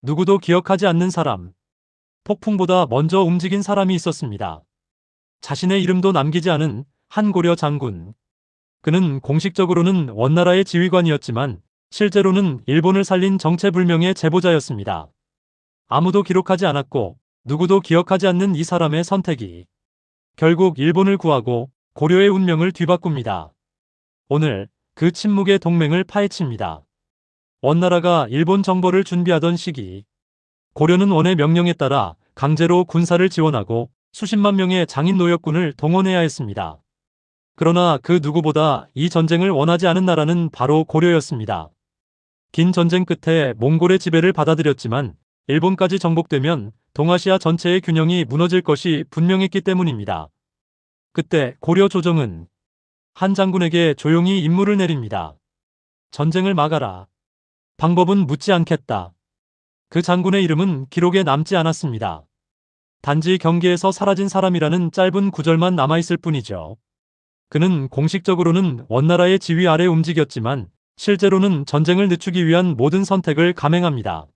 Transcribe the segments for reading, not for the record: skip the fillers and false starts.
누구도 기억하지 않는 사람. 폭풍보다 먼저 움직인 사람이 있었습니다. 자신의 이름도 남기지 않은 한고려 장군. 그는 공식적으로는 원나라의 지휘관이었지만 실제로는 일본을 살린 정체불명의 제보자였습니다. 아무도 기록하지 않았고 누구도 기억하지 않는 이 사람의 선택이 결국 일본을 구하고 고려의 운명을 뒤바꿉니다. 오늘 그 침묵의 동맹을 파헤칩니다. 원나라가 일본 정벌을 준비하던 시기, 고려는 원의 명령에 따라 강제로 군사를 지원하고 수십만 명의 장인 노역군을 동원해야 했습니다. 그러나 그 누구보다 이 전쟁을 원하지 않은 나라는 바로 고려였습니다. 긴 전쟁 끝에 몽골의 지배를 받아들였지만 일본까지 정복되면 동아시아 전체의 균형이 무너질 것이 분명했기 때문입니다. 그때 고려 조정은 한 장군에게 조용히 임무를 내립니다. 전쟁을 막아라. 방법은 묻지 않겠다. 그 장군의 이름은 기록에 남지 않았습니다. 단지 경계에서 사라진 사람이라는 짧은 구절만 남아있을 뿐이죠. 그는 공식적으로는 원나라의 지휘 아래 움직였지만 실제로는 전쟁을 늦추기 위한 모든 선택을 감행합니다.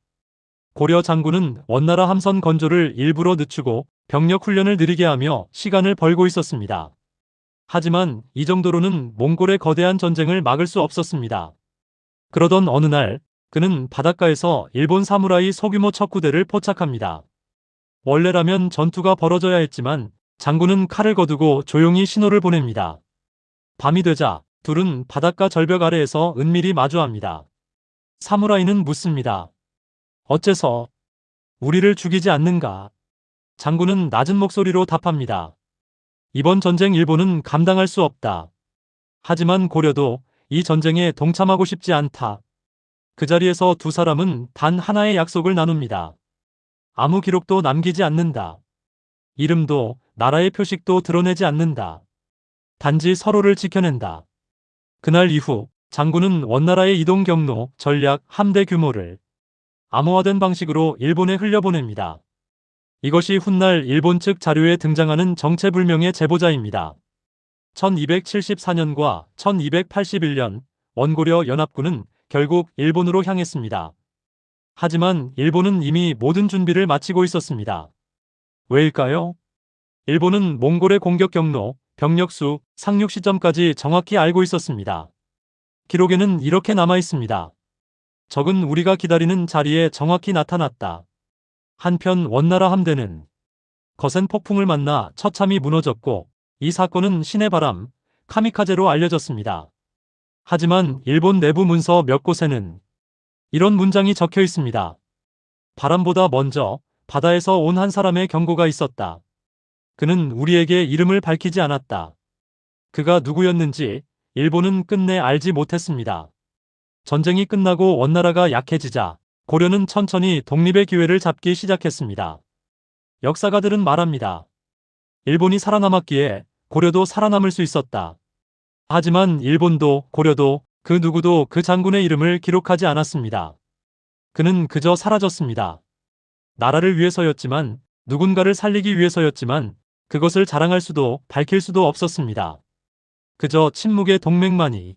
고려 장군은 원나라 함선 건조를 일부러 늦추고 병력 훈련을 느리게 하며 시간을 벌고 있었습니다. 하지만 이 정도로는 몽골의 거대한 전쟁을 막을 수 없었습니다. 그러던 어느 날 그는 바닷가에서 일본 사무라이 소규모 척구대를 포착합니다. 원래라면 전투가 벌어져야 했지만 장군은 칼을 거두고 조용히 신호를 보냅니다. 밤이 되자 둘은 바닷가 절벽 아래에서 은밀히 마주합니다. 사무라이는 묻습니다. 어째서 우리를 죽이지 않는가? 장군은 낮은 목소리로 답합니다. 이번 전쟁 일본은 감당할 수 없다. 하지만 고려도 이 전쟁에 동참하고 싶지 않다. 그 자리에서 두 사람은 단 하나의 약속을 나눕니다. 아무 기록도 남기지 않는다. 이름도 나라의 표식도 드러내지 않는다. 단지 서로를 지켜낸다. 그날 이후 장군은 원나라의 이동 경로, 전략, 함대 규모를 암호화된 방식으로 일본에 흘려보냅니다. 이것이 훗날 일본 측 자료에 등장하는 정체불명의 제보자입니다. 1274년과 1281년 원고려 연합군은 결국 일본으로 향했습니다. 하지만 일본은 이미 모든 준비를 마치고 있었습니다. 왜일까요? 일본은 몽골의 공격 경로, 병력수, 상륙 시점까지 정확히 알고 있었습니다. 기록에는 이렇게 남아 있습니다. 적은 우리가 기다리는 자리에 정확히 나타났다. 한편 원나라 함대는 거센 폭풍을 만나 처참히 무너졌고 이 사건은 신의 바람, 카미카제로 알려졌습니다. 하지만 일본 내부 문서 몇 곳에는 이런 문장이 적혀 있습니다. 바람보다 먼저 바다에서 온 한 사람의 경고가 있었다. 그는 우리에게 이름을 밝히지 않았다. 그가 누구였는지 일본은 끝내 알지 못했습니다. 전쟁이 끝나고 원나라가 약해지자 고려는 천천히 독립의 기회를 잡기 시작했습니다. 역사가들은 말합니다. 일본이 살아남았기에 고려도 살아남을 수 있었다. 하지만 일본도 고려도 그 누구도 그 장군의 이름을 기록하지 않았습니다. 그는 그저 사라졌습니다. 나라를 위해서였지만, 누군가를 살리기 위해서였지만 그것을 자랑할 수도 밝힐 수도 없었습니다. 그저 침묵의 동맹만이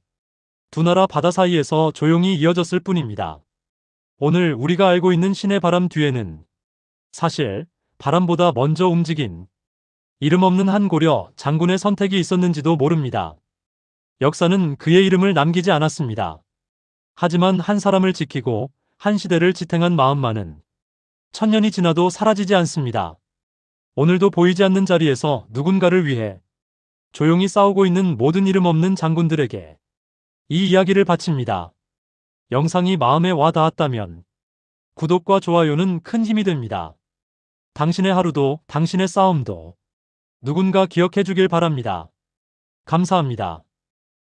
두 나라 바다 사이에서 조용히 이어졌을 뿐입니다. 오늘 우리가 알고 있는 신의 바람 뒤에는 사실 바람보다 먼저 움직인 이름 없는 한 고려 장군의 선택이 있었는지도 모릅니다. 역사는 그의 이름을 남기지 않았습니다. 하지만 한 사람을 지키고 한 시대를 지탱한 마음만은 천년이 지나도 사라지지 않습니다. 오늘도 보이지 않는 자리에서 누군가를 위해 조용히 싸우고 있는 모든 이름 없는 장군들에게 이 이야기를 바칩니다. 영상이 마음에 와 닿았다면 구독과 좋아요는 큰 힘이 됩니다. 당신의 하루도 당신의 싸움도 누군가 기억해 주길 바랍니다. 감사합니다.